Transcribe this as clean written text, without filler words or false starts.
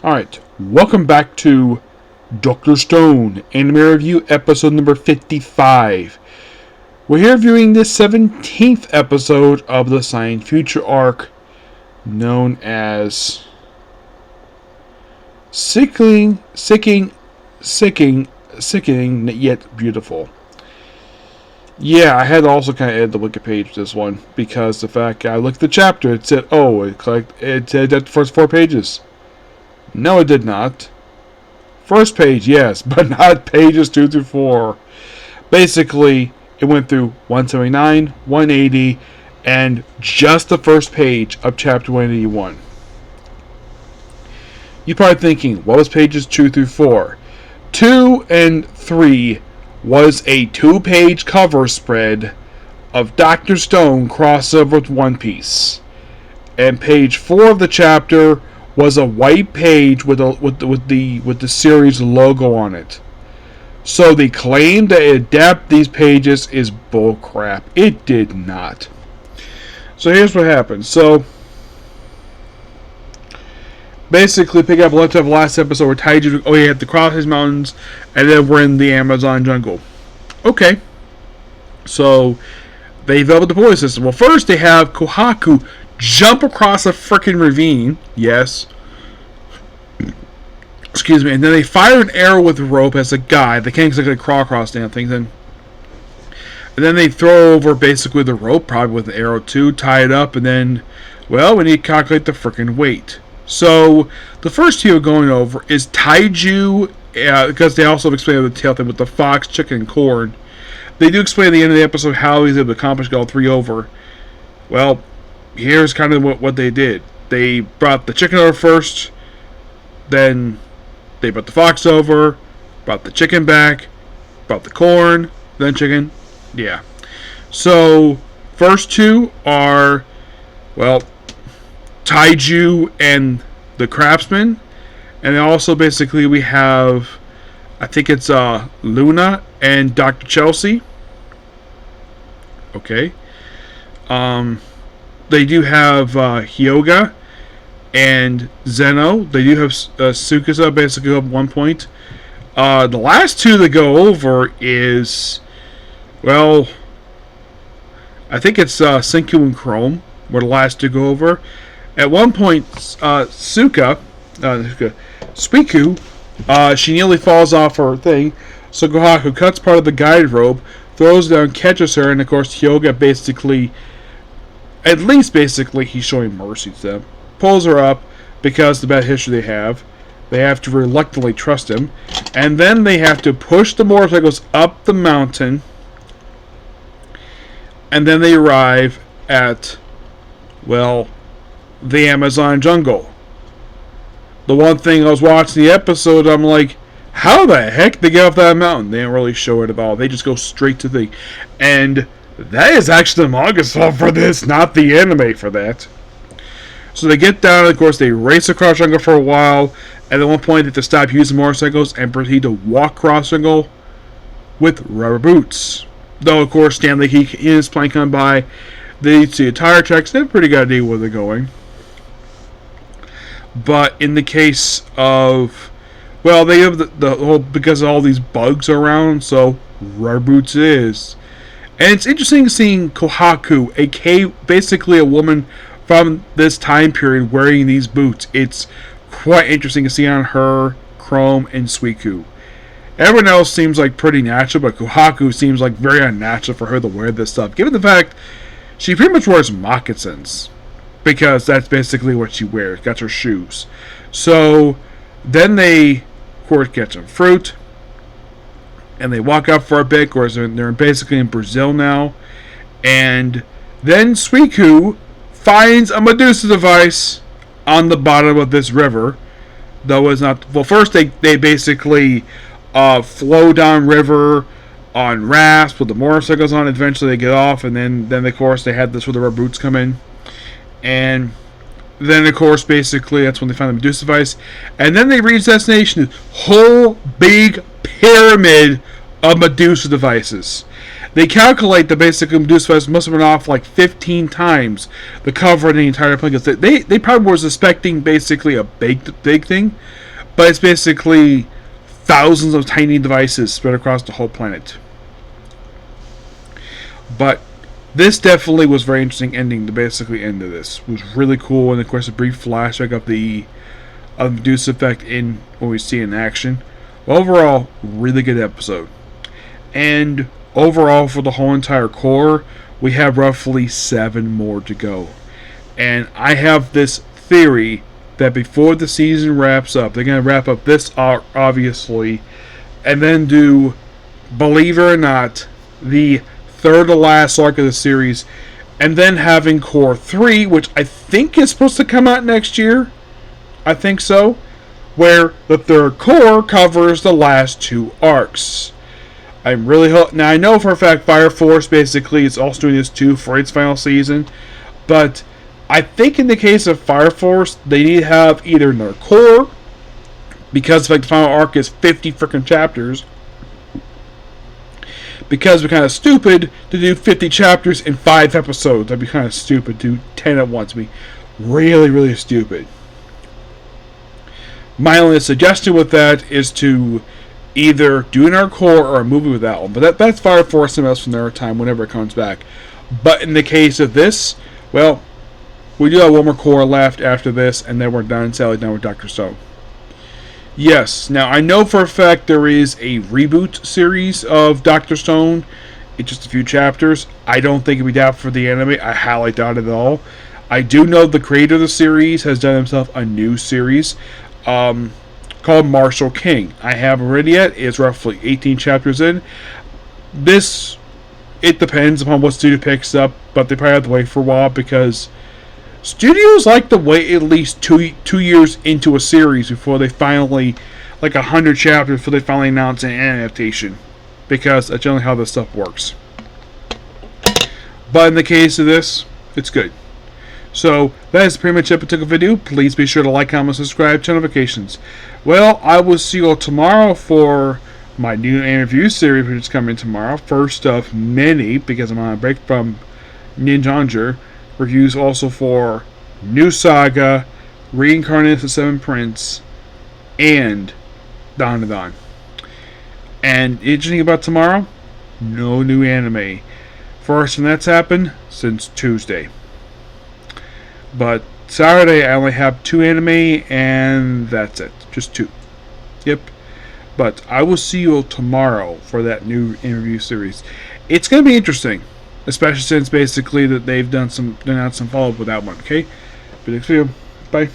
Alright, welcome back to Dr. Stone Anime Review episode number 55. We're here reviewing the 17th episode of the Science Future arc known as Sickening, Yet Beautiful. Yeah, I had to also kind of edit the wiki page for this one because the fact I looked at the chapter, it said, it said that the first 4 pages. No, it did not. First page, yes, but not pages 2 through 4. Basically, it went through 179, 180, and just the first page of chapter 181. You're probably thinking, what was pages 2 through 4? 2 and 3 was a 2-page cover spread of Dr. Stone crossover with One Piece. And page 4 of the chapter was a white page with the series logo on it. So the claim that it adapted these pages is bullcrap. It did not. So here's what happened. So basically, pick up left of last episode where Taiju, he had to cross his mountains, and then we're in the Amazon jungle. Okay. So they developed the police system. Well, first they have Kohaku jump across a freaking ravine. Yes. Excuse me. And then they fire an arrow with a rope as a guide. They can't exactly crawl across damn things. And then they throw over basically the rope, probably with an arrow too, tie it up, and then, well, we need to calculate the freaking weight. So the first two we're going over is Taiju, because they also explain the tail thing with the fox, chicken, and corn. They do explain at the end of the episode how he's able to accomplish all 3 over. Well, here's kind of what they did. They brought the chicken over first, then they brought the fox over, brought the chicken back, brought the corn, then chicken. Yeah. So, first 2 are, well, Taiju and the craftsman. And then also basically we have, I think it's Luna and Dr. Chelsea. Okay. They do have Hyoga and Zeno. They do have Tsukasa basically at one point. The last 2 that go over is, well, I think it's Senku and Chrome were the last to go over. At one point, Suiku, she nearly falls off her thing, so Kohaku cuts part of the guide rope, throws it down, catches her, and of course Hyoga basically, at least basically, he's showing mercy to them. Pulls her up, because the bad history they have to reluctantly trust him, and then they have to push the motorcycles up the mountain, and then they arrive at, well, the Amazon jungle. The one thing I was watching the episode, I'm like, how the heck did they get off that mountain? They don't really show it at all. They just go straight to the... And that is actually the manga stuff for this, not the anime for that. So they get down, of course, they race across jungle for a while, and at one point they have to stop using motorcycles and proceed to walk across jungle with rubber boots. Though, of course, Stanley, he and his plane come by, they see a tire checks, they have a pretty good idea where they're going. But in the case of, well, they have the whole, because of all these bugs around, so rubber boots is. And it's interesting seeing Kohaku, basically a woman from this time period, wearing these boots. It's quite interesting to see on her, Chrome, and Suiku. Everyone else seems like pretty natural, but Kohaku seems like very unnatural for her to wear this stuff, given the fact she pretty much wears moccasins. Because that's basically what she wears. Got her shoes. So then they, of course, get some fruit. And they walk up for a bit. Of course, they're basically in Brazil now. And then Suiku finds a Medusa device on the bottom of this river. Though it's not... Well, first they basically flow down river on rafts with the motorcycles on. Eventually they get off. And then of course, they had this where the rubber boots come in. And then, of course, basically, that's when they find the Medusa device. And then they reach destination, whole big pyramid of Medusa devices. They calculate that basically Medusa must have been off like 15 times the cover of the entire plane. They probably were suspecting basically a big thing, but it's basically thousands of tiny devices spread across the whole planet. But this definitely was very interesting ending to basically end of this. It was really cool, and of course a brief flashback of the Medusa effect in what we see in action. Overall, really good episode. And overall, for the whole entire core, we have roughly 7 more to go. And I have this theory that before the season wraps up, they're going to wrap up this arc, obviously, and then do, believe it or not, the third to last arc of the series, and then having Core 3, which I think is supposed to come out next year. I think so. Where the third core covers the last 2 arcs. I'm really now I know for a fact Fire Force basically is also doing this too for its final season, but I think in the case of Fire Force they need to have either another core, because like the final arc is 50 freaking chapters. Because we're kind of stupid to do 50 chapters in 5 episodes. That'd be kind of stupid to do 10 at once. It'd be really, really stupid. My only suggestion with that is to either do another core or a movie with that one. But that's Fire Force something else from their time whenever it comes back. But in the case of this, well, we do have one more core left after this, and then we're done. Sadly done with Dr. Stone. Yes, now I know for a fact there is a reboot series of Dr. Stone. It's just a few chapters. I don't think it'll be that for the anime. I highly doubt it at all. I do know the creator of the series has done himself a new series called Marshall King. I haven't read it yet. It's roughly 18 chapters in. This, it depends upon what studio picks up, but they probably have to wait for a while because studios like to wait at least two years into a series before they finally, like 100 chapters before they finally announce an adaptation, because that's generally how this stuff works. But in the case of this, it's good. So that is pretty much it for the particular video. Please be sure to like, comment, subscribe, turn notifications. Well, I will see you all tomorrow for my new interview series, which is coming tomorrow. First of many, because I'm on a break from Ninjanger. Reviews also for New Saga, Reincarnated the Seven Prince, and Dawn of Dawn. And interesting about tomorrow, no new anime. First time that's happened since Tuesday. But Saturday I only have 2 anime, and that's it. Just 2. Yep. But I will see you all tomorrow for that new interview series. It's going to be interesting. Especially since basically that they've done some follow-up with that one, okay? But next video. Bye.